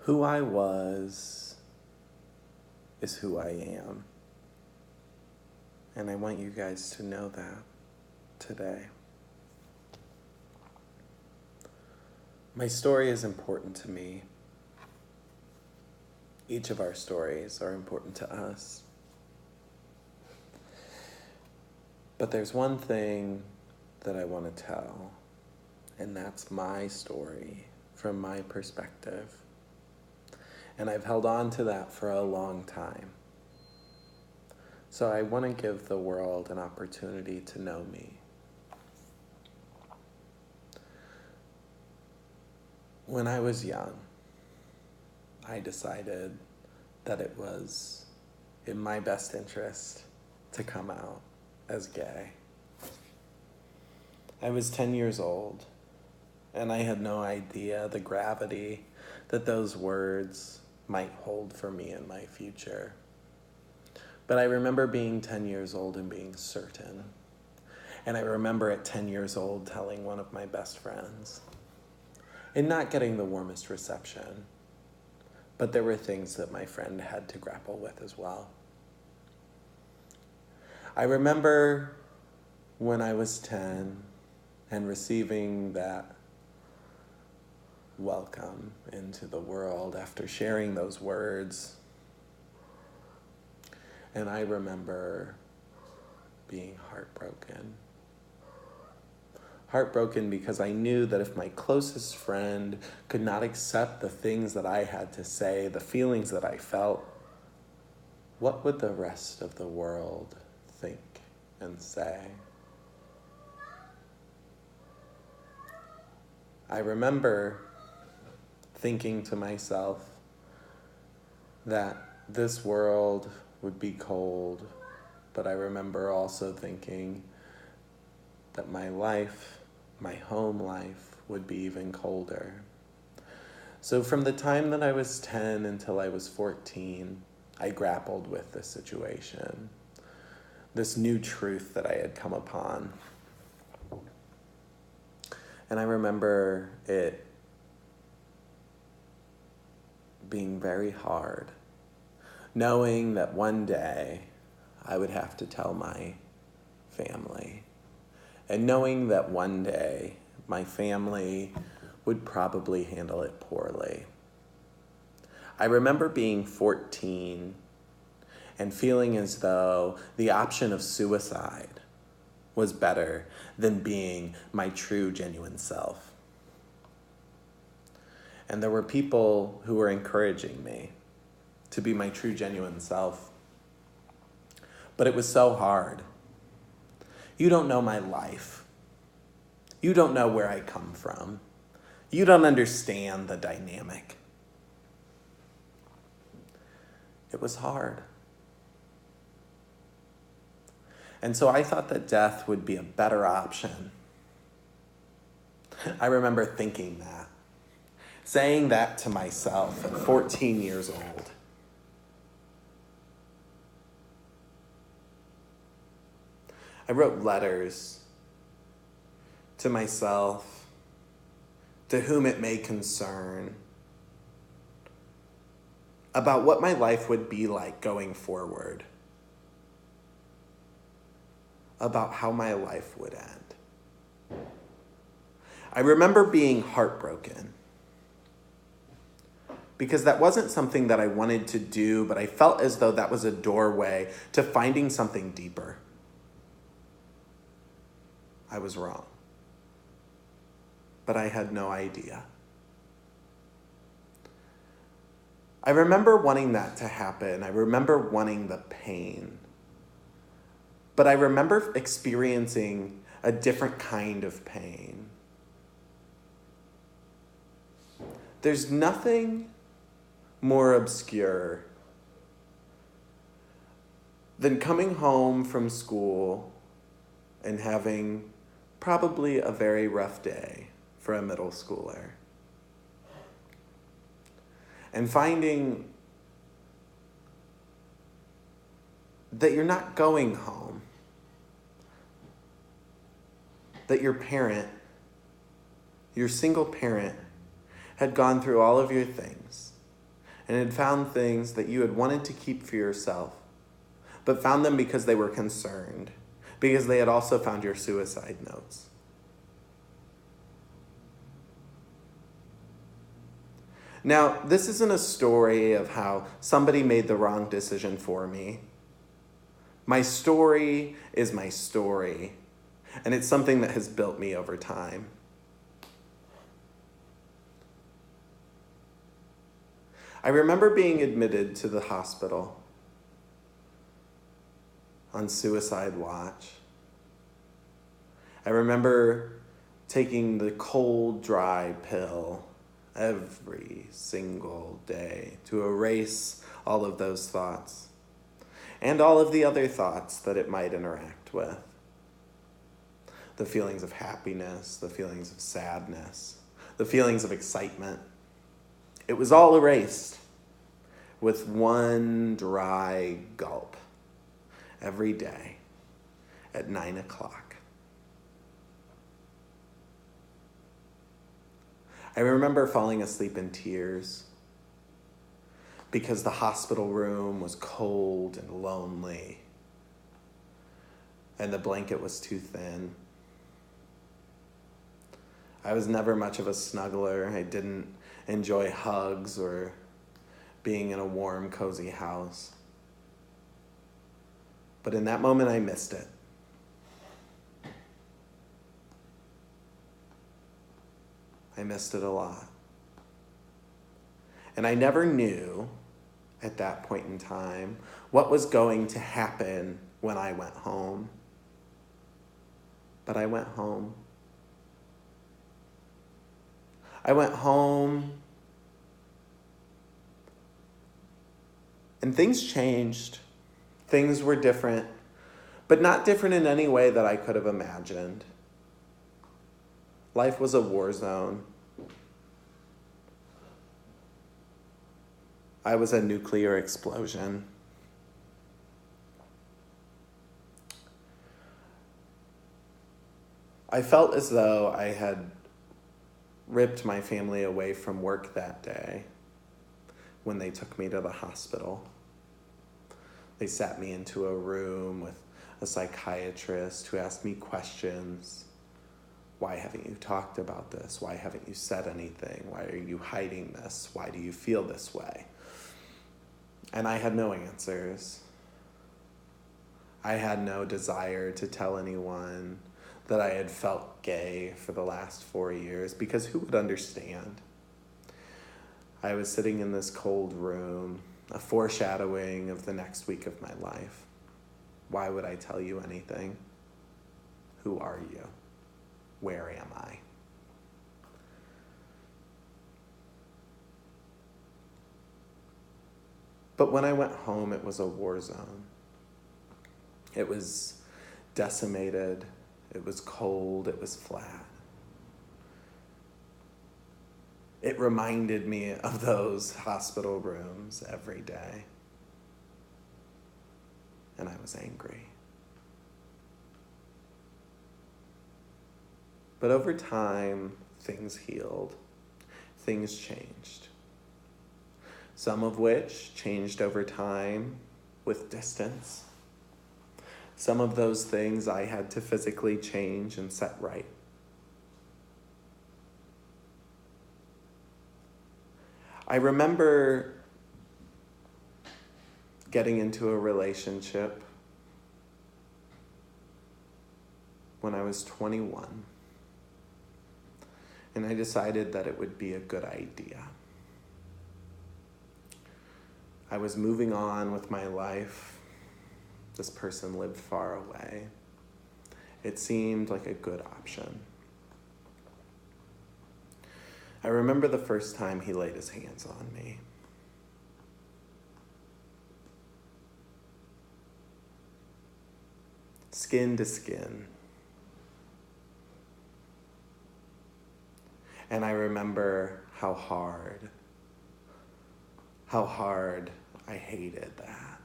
Who I was is who I am. And I want you guys to know that today. My story is important to me. Each of our stories are important to us. But there's one thing that I want to tell, and that's my story from my perspective. And I've held on to that for a long time. So I want to give the world an opportunity to know me. When I was young, I decided that it was in my best interest to come out as gay. I was 10 years old, and I had no idea the gravity that those words might hold for me in my future. But I remember being 10 years old and being certain. And I remember at 10 years old telling one of my best friends and not getting the warmest reception. But there were things that my friend had to grapple with as well. I remember when I was 10 and receiving that welcome into the world after sharing those words. And I remember being heartbroken. Heartbroken because I knew that if my closest friend could not accept the things that I had to say, the feelings that I felt, what would the rest of the world think and say? I remember thinking to myself that this world would be cold, but I remember also thinking that my life, my home life, would be even colder. So from the time that I was 10 until I was 14, I grappled with this situation, this new truth that I had come upon. And I remember it being very hard, knowing that one day I would have to tell my family, and knowing that one day my family would probably handle it poorly. I remember being 14 and feeling as though the option of suicide was better than being my true, genuine self. And there were people who were encouraging me to be my true, genuine self. But it was so hard. You don't know my life. You don't know where I come from. You don't understand the dynamic. It was hard. And so I thought that death would be a better option. I remember thinking that, saying that to myself at 14 years old. I wrote letters to myself, to whom it may concern, about what my life would be like going forward, about how my life would end. I remember being heartbroken because that wasn't something that I wanted to do, but I felt as though that was a doorway to finding something deeper. I was wrong, but I had no idea. I remember wanting that to happen. I remember wanting the pain. But I remember experiencing a different kind of pain. There's nothing more obscure than coming home from school and having probably a very rough day for a middle schooler. And finding that you're not going home, that your parent, your single parent, had gone through all of your things and had found things that you had wanted to keep for yourself, but found them because they were concerned, because they had also found your suicide notes. Now, this isn't a story of how somebody made the wrong decision for me. My story is my story, and it's something that has built me over time. I remember being admitted to the hospital on suicide watch. I remember taking the cold, dry pill every single day to erase all of those thoughts and all of the other thoughts that it might interact with. The feelings of happiness, the feelings of sadness, the feelings of excitement. It was all erased with one dry gulp every day at 9 o'clock. I remember falling asleep in tears because the hospital room was cold and lonely and the blanket was too thin. I was never much of a snuggler. I didn't enjoy hugs or being in a warm, cozy house. But in that moment, I missed it. I missed it a lot. And I never knew at that point in time what was going to happen when I went home. But I went home. I went home, and things changed. Things were different, but not different in any way that I could have imagined. Life was a war zone. I was a nuclear explosion. I felt as though I had ripped my family away from work that day when they took me to the hospital. They sat me into a room with a psychiatrist who asked me questions. Why haven't you talked about this? Why haven't you said anything? Why are you hiding this? Why do you feel this way? And I had no answers. I had no desire to tell anyone that I had felt gay for the last 4 years, because who would understand? I was sitting in this cold room, a foreshadowing of the next week of my life. Why would I tell you anything? Who are you? Where am I? But when I went home, it was a war zone. It was decimated. It was cold. It was flat. It reminded me of those hospital rooms every day. And I was angry. But over time, things healed. Things changed. Some of which changed over time with distance. Some of those things I had to physically change and set right. I remember getting into a relationship when I was 21. And I decided that it would be a good idea. I was moving on with my life. This person lived far away. It seemed like a good option. I remember the first time he laid his hands on me. Skin to skin. And I remember how hard I hated that.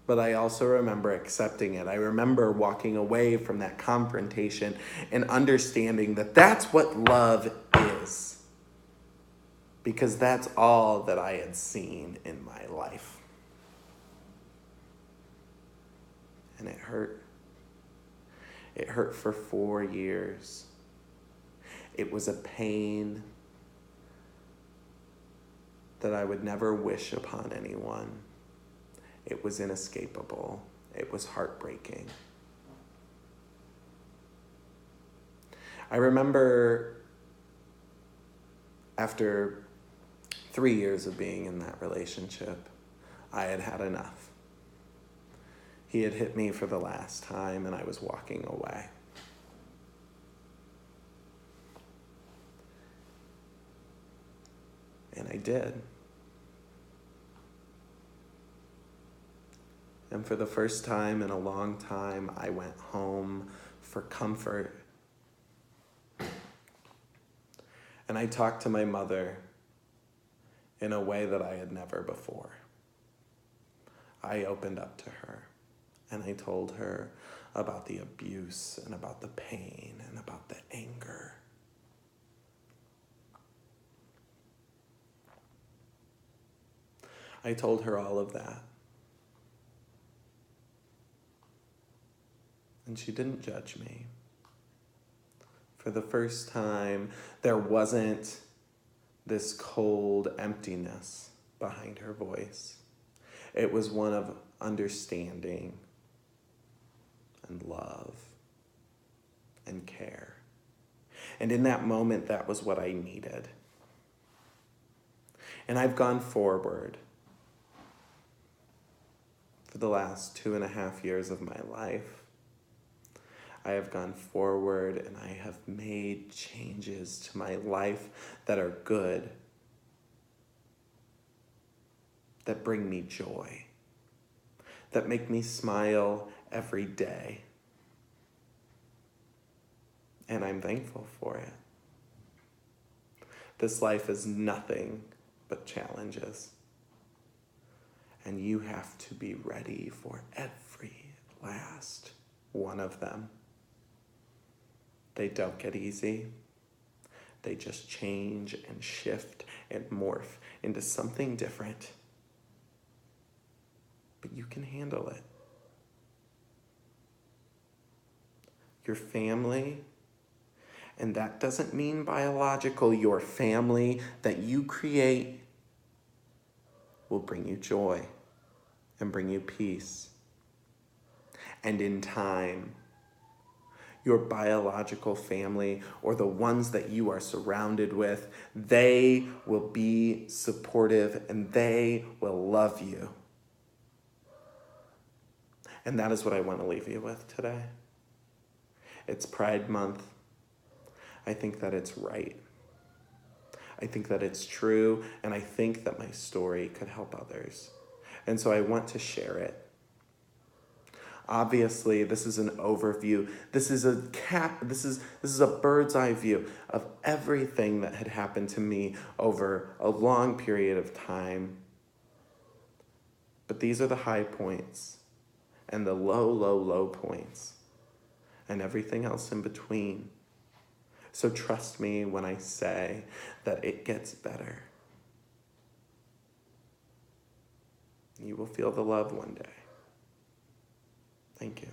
But I also remember accepting it. I remember walking away from that confrontation and understanding that that's what love is. because that's all that I had seen in my life. And it hurt. It hurt for 4 years. It was a pain that I would never wish upon anyone. It was inescapable. It was heartbreaking. I remember after 3 years of being in that relationship, I had had enough. He had hit me for the last time, and I was walking away. And I did. And for the first time in a long time, I went home for comfort. And I talked to my mother in a way that I had never before. I opened up to her, and I told her about the abuse and about the pain and about the anger. I told her all of that. And she didn't judge me. For the first time, there wasn't this cold emptiness behind her voice. It was one of understanding and love and care. And in that moment, that was what I needed. And I've gone forward for the last 2.5 years of my life. I have gone forward and I have made changes to my life that are good, that bring me joy, that make me smile every day. And I'm thankful for it. This life is nothing but challenges. And you have to be ready for every last one of them. They don't get easy. They just change and shift and morph into something different. But you can handle it. Your family, and that doesn't mean biological, your family that you create will bring you joy and bring you peace. And in time, your biological family or the ones that you are surrounded with, they will be supportive and they will love you. And that is what I want to leave you with today. It's Pride Month. I think that it's right. I think that it's true, and I think that my story could help others. And so I want to share it. Obviously, this is an overview. This is a bird's eye view of everything that had happened to me over a long period of time. But these are the high points and the low, low, low points and everything else in between. So trust me when I say that it gets better. You will feel the love one day. Thank you.